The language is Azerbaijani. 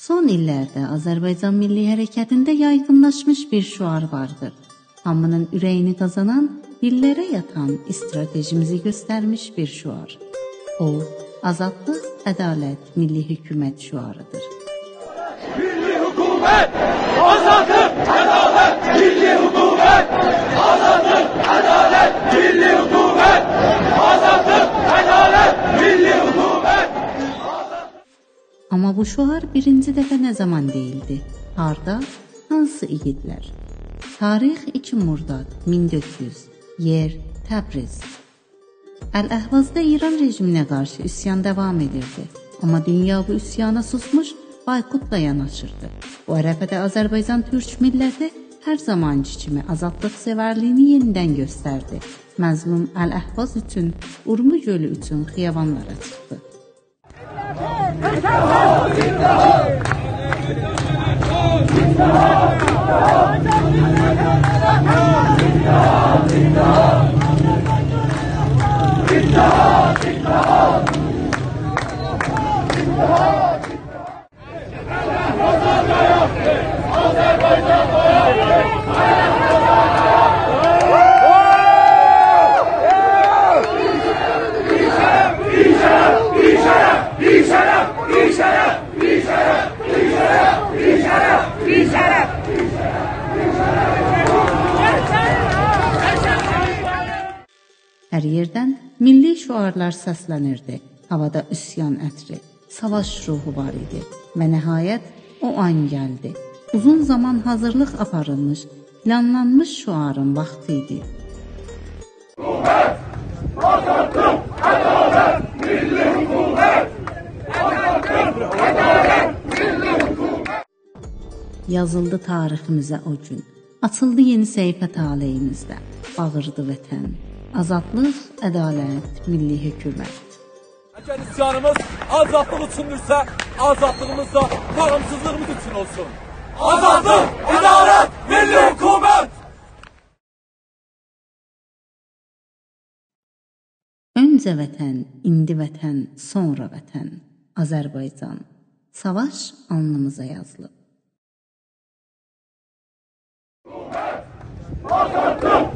Son illərdə Azərbaycan Milli Hərəkətində yaygınlaşmış bir şüar vardır. Hamının ürəyini qazanan, dillərə yatan stratejimizi göstərmiş bir şüar. O, azadlıq, ədalət, milli hökumət şüarıdır. Milli hökumət, azadlıq, ədalət, milli hökumət, azadlıq, ədalət, milli hökumət, azadlıq, ədalət, milli hökumət. Amma bu şüar birinci dəfə nə zaman deyildi? Harda? Hansı igidlər? Tarix 2 Murdad 1400. Yer Təbriz. Əl-Əhvazda İran rejiminə qarşı üsyan davam edirdi. Amma dünya bu üsyana susmuş, boykotla yanaşırdı. Bu ərəfədə Azərbaycan Türk milləti hər zamanki kimi azadlıq sevərliyini yenidən göstərdi. Məzlum Əl-Əhvaz üçün, Urmu gölü üçün xiyabanlara çıxdı. Hər yerdən milli şüarlar səslənirdi. Havada üsyan ətri, savaş ruhu var idi və nəhayət o an gəldi. Uzun zaman hazırlıq aparılmış, planlanmış şüarın vaxtı idi. Azadlıq, ədalət, milli hökumət, azadlıq, ədalət, milli hökumət. Yazıldı tariximizə o gün, açıldı yeni səhifə taleyimizdə. Bağırdı vətən. Azadlıq, ədalət, milli hökumət. Əgər isyanımız azadlıq üçündürsə, azadlığımız da bağımsızlığımız üçün olsun. Azadlıq, ədalət, milli hökumət. Öncə vətən, indi vətən, sonra vətən. Azərbaycan. Savaş alnımıza yazılıb. Azadlıq,